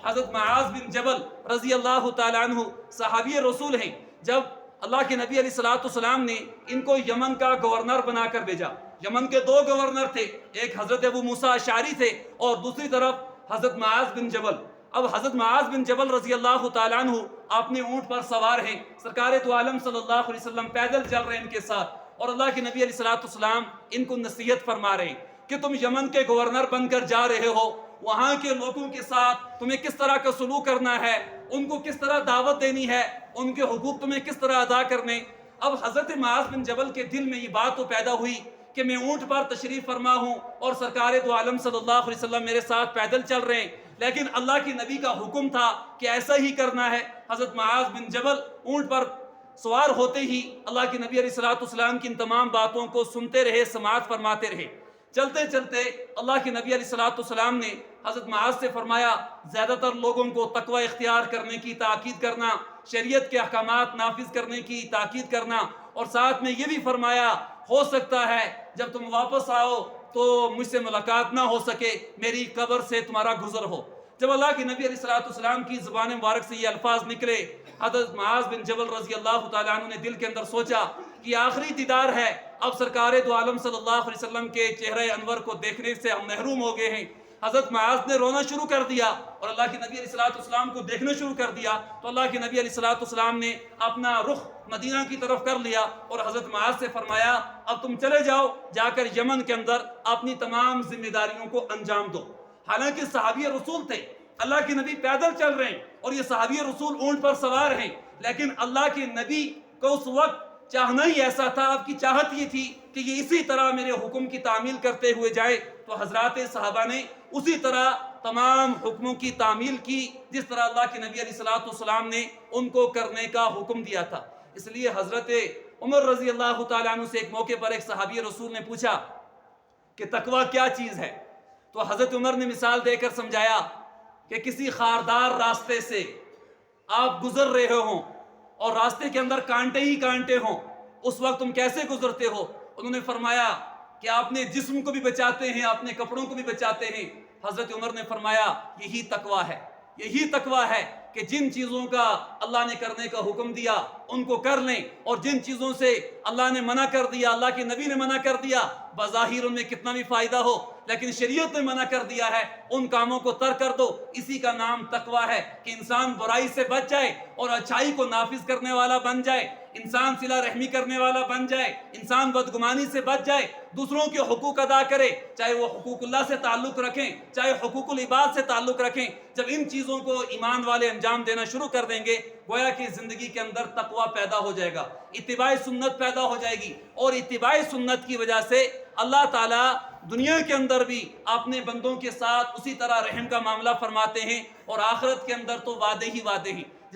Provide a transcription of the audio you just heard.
حضرت معاذ بن جبل رضی اللہ تعالیٰ عنہ صحابی رسول ہیں. جب اللہ کے نبی علیہ الصلوۃ والسلام نے ان کو یمن کا گورنر بنا کر بھیجا. یمن کے 2 گورنر تھے, ایک حضرت ابو موسیٰ اشعری تھے اور دوسری طرف حضرت معاذ بن جبل. اب حضرت معاذ بن جبل رضی اللہ تعالیٰ عنہ اپنے اونٹ پر سوار ہیں, سرکار دو عالم صلی اللہ علیہ وسلم پیدل چل رہے ہیں ان کے ساتھ, اور اللہ کے نبی علیہ الصلوۃ والسلام ان کو نصیحت فرما رہے ہیں کہ تم یمن کے گورنر بن کر جا رہے ہو, وہاں کے لوگوں کے ساتھ تمہیں کس طرح کا سلوک کرنا ہے, ان کو کس طرح دعوت دینی ہے, ان کے حقوق تمہیں کس طرح ادا کرنے. اب حضرت معاذ بن جبل کے دل میں یہ بات تو پیدا ہوئی کہ میں اونٹ پر تشریف فرما ہوں اور سرکار دو عالم صلی اللہ علیہ وسلم میرے ساتھ پیدل چل رہے ہیں, لیکن اللہ کے نبی کا حکم تھا کہ ایسا ہی کرنا ہے. حضرت معاذ بن جبل اونٹ پر سوار ہوتے ہی اللہ کے نبی علیہ الصلوۃ والسلام کی ان تمام باتوں کو سنتے رہے, سماعت فرماتے رہے. چلتے چلتے اللہ کے نبی علیہ الصلوۃ والسلام نے حضرت معاذ سے فرمایا زیادہ تر لوگوں کو تقوی اختیار کرنے کی تاکید کرنا, شریعت کے احکامات نافذ کرنے کی تاکید کرنا, اور ساتھ میں یہ بھی فرمایا ہو سکتا ہے جب تم واپس آؤ تو مجھ سے ملاقات نہ ہو سکے, میری قبر سے تمہارا گزر ہو. جب اللہ کے نبی علیہ الصلوۃ والسلام کی زبان مبارک سے یہ الفاظ نکلے, حضرت معاذ بن جبل رضی اللہ تعالیٰ عنہ نے دل کے اندر سوچا کہ آخری دیدار ہے, اب سرکار دو عالم صلی اللہ علیہ وسلم کے چہرہ انور کو دیکھنے سے ہم محروم ہو گئے ہیں. حضرت معاذ نے رونا شروع کر دیا اور اللہ کے نبی علیہ الصلوۃ والسلام کو دیکھنا شروع کر دیا, تو اللہ کے نبی علیہ الصلوۃ والسلام نے اپنا رخ مدینہ کی طرف کر لیا اور حضرت معاذ سے فرمایا اب تم چلے جاؤ, جا کر یمن کے اندر اپنی تمام ذمہ داریوں کو انجام دو. حالانکہ صحابی رسول تھے, اللہ کے نبی پیدل چل رہے ہیں اور یہ صحابی رسول اونٹ پر سوار ہیں, لیکن اللہ کے نبی کو اس وقت چاہنا ہی ایسا تھا, آپ کی چاہت یہ تھی کہ یہ اسی طرح میرے حکم کی تعمیل کرتے ہوئے جائے. تو حضرات صحابہ نے اسی طرح تمام حکموں کی تعمیل کی جس طرح اللہ کے نبی علیہ الصلوۃ والسلام نے ان کو کرنے کا حکم دیا تھا. اس لیے حضرت عمر رضی اللہ تعالیٰ عنہ سے ایک موقع پر ایک صحابی رسول نے پوچھا کہ تقویٰ کیا چیز ہے, تو حضرت عمر نے مثال دے کر سمجھایا کہ کسی خاردار راستے سے آپ گزر رہے ہوں اور راستے کے اندر کانٹے ہی کانٹے ہوں, اس وقت تم کیسے گزرتے ہو؟ انہوں نے فرمایا کہ آپ نے جسم کو بھی بچاتے ہیں, اپنے کپڑوں کو بھی بچاتے ہیں. حضرت عمر نے فرمایا یہی تقویٰ ہے, یہی تقویٰ ہے کہ جن چیزوں کا اللہ نے کرنے کا حکم دیا ان کو کر لیں, اور جن چیزوں سے اللہ نے منع کر دیا, اللہ کے نبی نے منع کر دیا, بظاہر ان میں کتنا بھی فائدہ ہو لیکن شریعت نے منع کر دیا ہے, ان کاموں کو ترک کر دو. اسی کا نام تقویٰ ہے کہ انسان برائی سے بچ جائے اور اچھائی کو نافذ کرنے والا بن جائے, انسان صلہ رحمی کرنے والا بن جائے, انسان بدگمانی سے بچ جائے, دوسروں کے حقوق ادا کرے, چاہے وہ حقوق اللہ سے تعلق رکھیں چاہے حقوق العباد سے تعلق رکھیں. جب ان چیزوں کو ایمان والے انجام دینا شروع کر دیں گے, گویا کہ زندگی کے اندر تقویٰ پیدا ہو جائے گا, اتباع سنت پیدا ہو جائے گی, اور اتباع سنت کی وجہ سے اللہ تعالیٰ دنیا کے اندر بھی اپنے بندوں کے ساتھ اسی طرح رحم کا معاملہ فرماتے ہیں, اور آخرت کے اندر تو وعدے ہی وعدے ہیں.